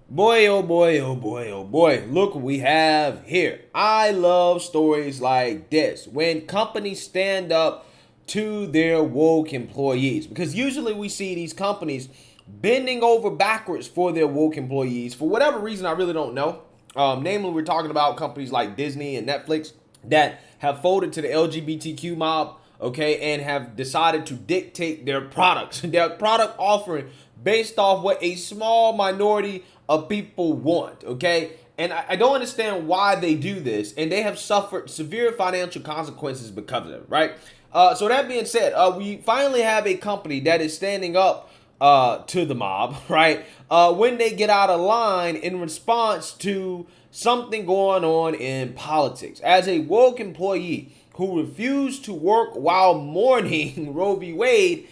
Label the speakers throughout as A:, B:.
A: Boy, oh boy, oh boy, oh boy. Look what we have here. I love stories like this when companies stand up to their woke employees, because usually we see these companies bending over backwards for their woke employees for whatever reason. I really don't know. Namely, we're talking about companies like Disney and Netflix that have folded to the LGBTQ mob, okay, and have decided to dictate their products, their product offering based off what a small minority of people want, okay? And I don't understand why they do this, and they have suffered severe financial consequences because of it, right? So that being said, we finally have a company that is standing up to the mob, right? When they get out of line in response to something going on in politics. As a woke employee who refused to work while mourning Roe v. Wade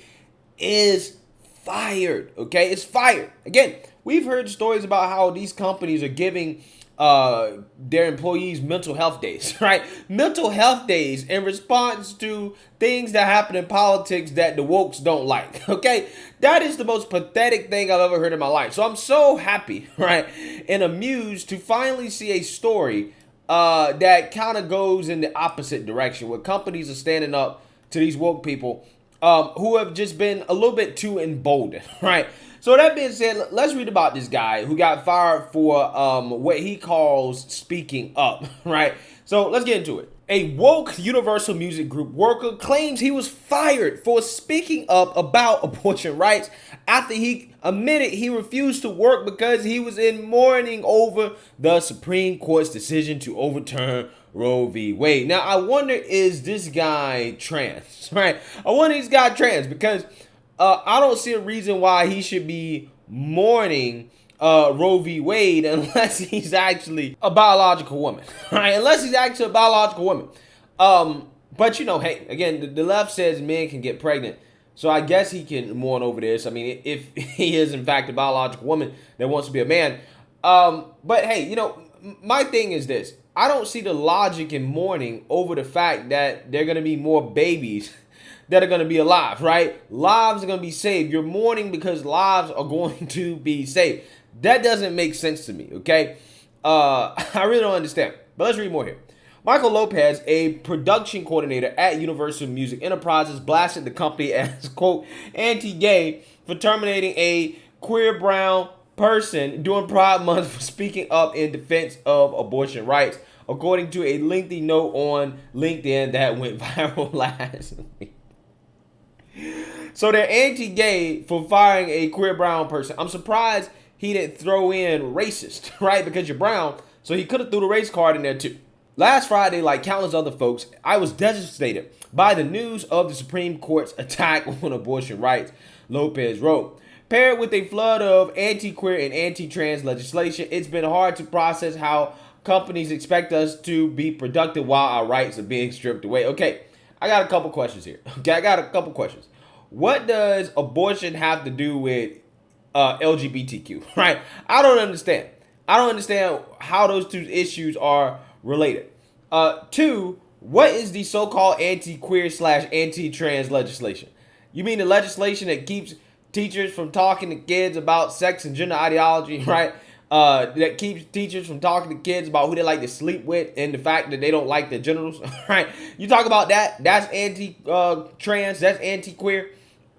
A: is fired. Okay, it's fired. Again, we've heard stories about how these companies are giving their employees mental health days, right? Mental health days in response to things that happen in politics that the wokes don't like. Okay, that is the most pathetic thing I've ever heard in my life. So I'm so happy, right, and amused to finally see a story that kind of goes in the opposite direction, where companies are standing up to these woke people who have just been a little bit too emboldened, right? So that being said, let's read about this guy who got fired for what he calls speaking up, right? So let's get into it. A woke Universal Music Group worker claims he was fired for speaking up about abortion rights after he admitted he refused to work because he was in mourning over the Supreme Court's decision to overturn Roe v. Wade. Now, I wonder, is this guy trans, right? I wonder if this guy trans because I don't see a reason why he should be mourning Roe v. Wade unless he's actually a biological woman, right? Unless he's actually a biological woman. But you know, hey, again, the left says men can get pregnant. So I guess he can mourn over this. I mean, if he is in fact a biological woman that wants to be a man. But hey, you know, my thing is this. I don't see the logic in mourning over the fact that there are going to be more babies that are going to be alive, right? Lives are going to be saved. You're mourning because lives are going to be saved. That doesn't make sense to me, okay? I really don't understand. But let's read more here. Michael Lopez, a production coordinator at Universal Music Enterprises, blasted the company as, quote, anti-gay for terminating a queer brown person during Pride Month for speaking up in defense of abortion rights, according to a lengthy note on LinkedIn that went viral last week. So they're anti-gay for firing a queer brown person. I'm surprised he didn't throw in racist, right? Because you're brown, so he could have threw the race card in there too. Last Friday, like countless other folks, I was devastated by the news of the Supreme Court's attack on abortion rights, Lopez wrote. Paired with a flood of anti-queer and anti-trans legislation, it's been hard to process how companies expect us to be productive while our rights are being stripped away. Okay, I got a couple questions here. What does abortion have to do with LGBTQ, right? I don't understand. I don't understand how those two issues are related. Two, what is the so-called anti-queer slash anti-trans legislation? You mean the legislation that keeps teachers from talking to kids about sex and gender ideology, right? That keeps teachers from talking to kids about who they like to sleep with and the fact that they don't like their genitals, right? You talk about that, that's anti-trans, that's anti-queer.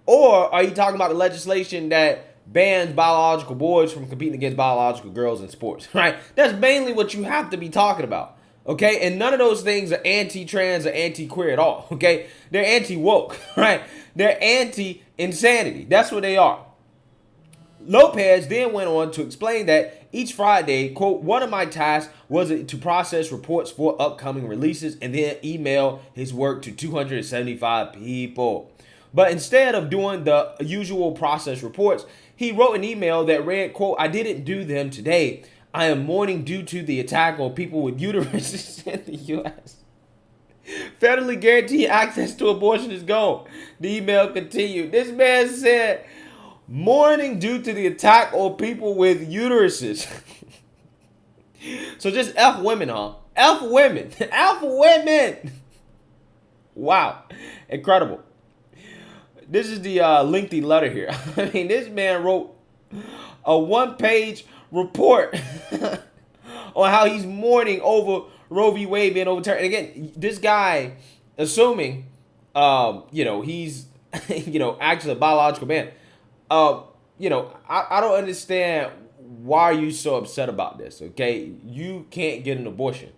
A: Or are you talking about the legislation that bans biological boys from competing against biological girls in sports, right? That's mainly what you have to be talking about, okay? And none of those things are anti-trans or anti-queer at all, okay? They're anti-woke, right? They're anti-insanity. That's what they are. Lopez then went on to explain that each Friday, quote, one of my tasks was to process reports for upcoming releases and then email his work to 275 people. But instead of doing the usual process reports, he wrote an email that read, quote, I didn't do them today. I am mourning due to the attack on people with uteruses in the U.S. Federally guaranteed access to abortion is gone. The email continued. This man said, mourning due to the attack on people with uteruses. So just F women, huh? F women. F women. Wow. Incredible. This is the lengthy letter here. I mean, this man wrote a one-page report on how he's mourning over Roe v. Wade being overturned. And again, this guy, assuming, he's, actually a biological man. I don't understand why are you so upset about this. Okay, you can't get an abortion,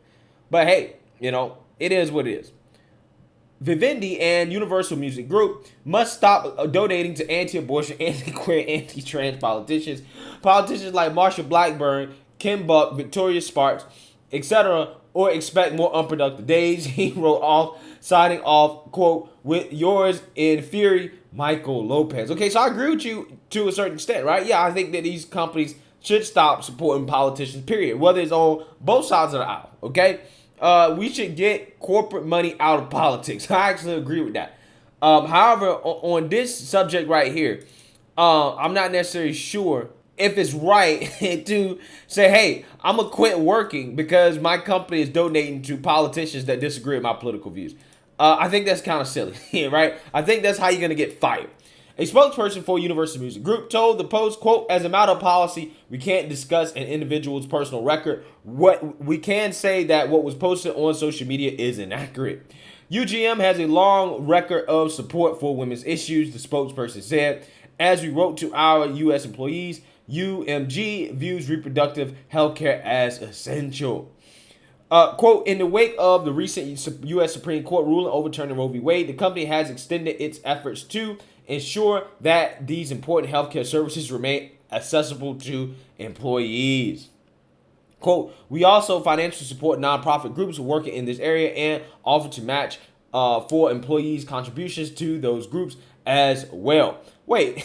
A: but hey, it is what it is. Vivendi and Universal Music Group must stop donating to anti-abortion, anti-queer, anti-trans politicians. Politicians like Marsha Blackburn, Kim Buck, Victoria Sparks, etc., or expect more unproductive days. He wrote off, signing off, quote, with yours in fury, Michael Lopez. Okay, so I agree with you to a certain extent, right? Yeah, I think that these companies should stop supporting politicians, period, whether it's on both sides of the aisle, okay? We should get corporate money out of politics. I actually agree with that. However, on this subject right here, I'm not necessarily sure if it's right to say, hey, I'm going to quit working because my company is donating to politicians that disagree with my political views. I think that's kind of silly, right? I think that's how you're going to get fired. A spokesperson for Universal Music Group told the Post, quote, as a matter of policy, we can't discuss an individual's personal record. What we can say that what was posted on social media is inaccurate. UGM has a long record of support for women's issues, the spokesperson said. As we wrote to our U.S. employees, UMG views reproductive health care as essential. Quote, in the wake of the recent U.S. Supreme Court ruling overturning Roe v. Wade, the company has extended its efforts to ensure that these important healthcare services remain accessible to employees. Quote, we also financially support nonprofit groups working in this area and offer to match for employees' contributions to those groups as well. Wait,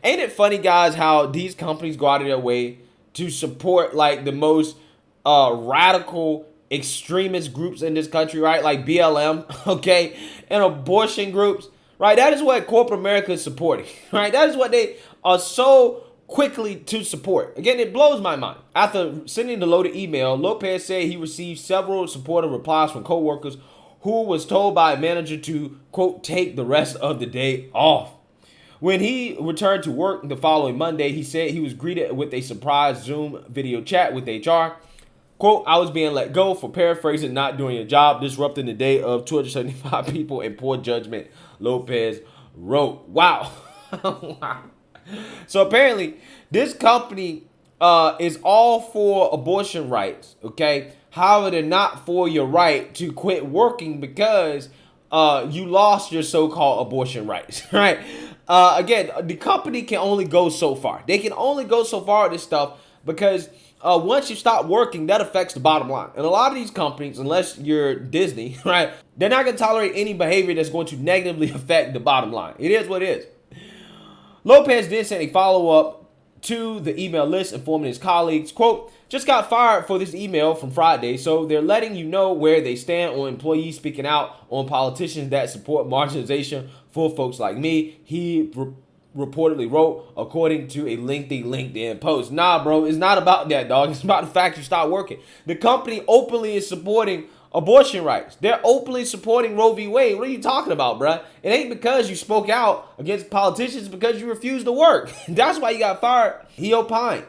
A: ain't it funny, guys, how these companies go out of their way to support like the most radical extremist groups in this country, right? Like BLM, okay, and abortion groups. Right, that is what corporate America is supporting. Right, that is what they are so quickly to support. Again, it blows my mind. After sending the loaded email, Lopez said he received several supportive replies from coworkers who was told by a manager to, quote, take the rest of the day off. When he returned to work the following Monday, he said he was greeted with a surprise Zoom video chat with HR. Quote, I was being let go for paraphrasing, not doing a job, disrupting the day of 275 people in poor judgment, Lopez wrote. Wow. Wow. So apparently, this company is all for abortion rights, okay? However, they're not for your right to quit working because you lost your so-called abortion rights, right? Again, the company can only go so far. They can only go so far with this stuff because once you stop working, that affects the bottom line. And a lot of these companies, unless you're Disney, right, they're not going to tolerate any behavior that's going to negatively affect the bottom line. It is what it is. Lopez then sent a follow-up to the email list informing his colleagues, quote, just got fired for this email from Friday, so they're letting you know where they stand on employees speaking out on politicians that support marginalization for folks like me. He reportedly wrote, according to a lengthy LinkedIn post. Nah, bro, it's not about that, dog. It's about the fact you stop working. The company openly is supporting abortion rights. They're openly supporting Roe v. Wade. What are you talking about, bruh? It ain't because you spoke out against politicians, it's because you refused to work. That's why you got fired. He opined.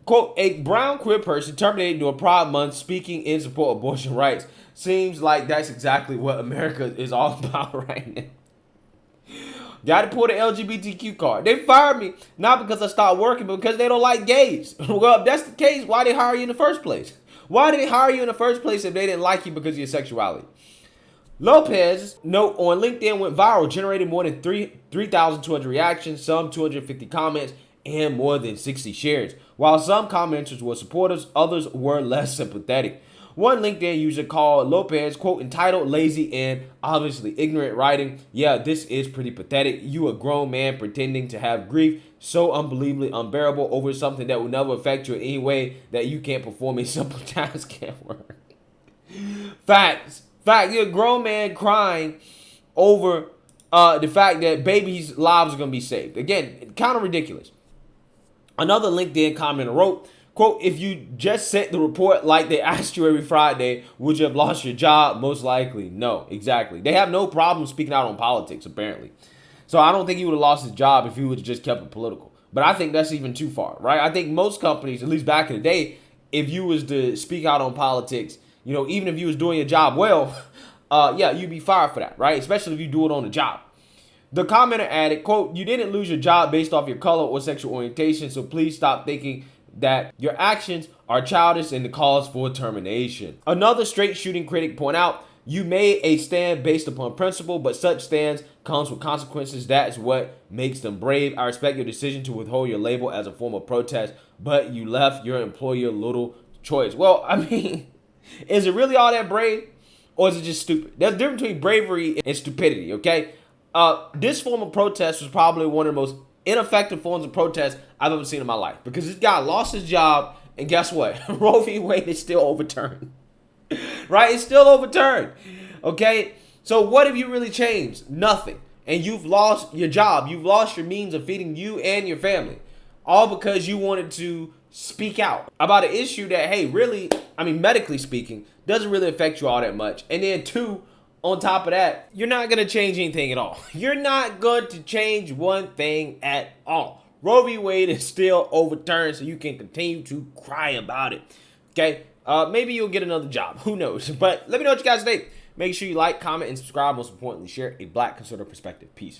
A: Quote, a brown queer person terminated during Pride Month speaking in support of abortion rights. Seems like that's exactly what America is all about right now. Got to pull the LGBTQ card. They fired me not because I stopped working, but because they don't like gays. Well, if that's the case, why did they hire you in the first place? Why did they hire you in the first place if they didn't like you because of your sexuality? Lopez's note on LinkedIn went viral, generating more than 3,200 reactions, some 250 comments, and more than 60 shares. While some commenters were supporters, others were less sympathetic. One LinkedIn user called Lopez, quote, entitled, lazy, and obviously ignorant, writing, yeah, this is pretty pathetic. You a grown man pretending to have grief so unbelievably unbearable over something that will never affect you in any way that you can't perform a simple task at work. Facts. You're a grown man crying over the fact that babies' lives are going to be saved. Again, kind of ridiculous. Another LinkedIn commenter wrote, quote, if you just sent the report like they asked you every Friday, would you have lost your job? Most likely, no. Exactly. They have no problem speaking out on politics, apparently. So I don't think he would have lost his job if he would have just kept it political. But I think that's even too far, right? I think most companies, at least back in the day, if you was to speak out on politics, even if you was doing your job well, yeah, you'd be fired for that, right? Especially if you do it on the job. The commenter added, quote, "You didn't lose your job based off your color or sexual orientation, so please stop thinking that your actions are childish and the cause for termination." Another straight shooting critic point out, "You made a stand based upon principle, but such stands comes with consequences. That's what makes them brave. I respect your decision to withhold your label as a form of protest, but you left your employer little choice." Well, I mean, is it really all that brave, or is it just stupid? There's a difference between bravery and stupidity, okay? This form of protest was probably one of the most ineffective forms of protest I've ever seen in my life, because this guy lost his job, and guess what? Roe v. Wade is still overturned. Right? It's still overturned. Okay? So what have you really changed? Nothing. And you've lost your job. You've lost your means of feeding you and your family. All because you wanted to speak out about an issue that, hey, really, I mean, medically speaking, doesn't really affect you all that much. And then two, on top of that, you're not going to change anything at all. You're not going to change one thing at all. Roe v. Wade is still overturned, so you can continue to cry about it. Okay? Maybe you'll get another job. Who knows? But let me know what you guys think. Make sure you like, comment, and subscribe. Most importantly, share a Black conservative perspective. Peace.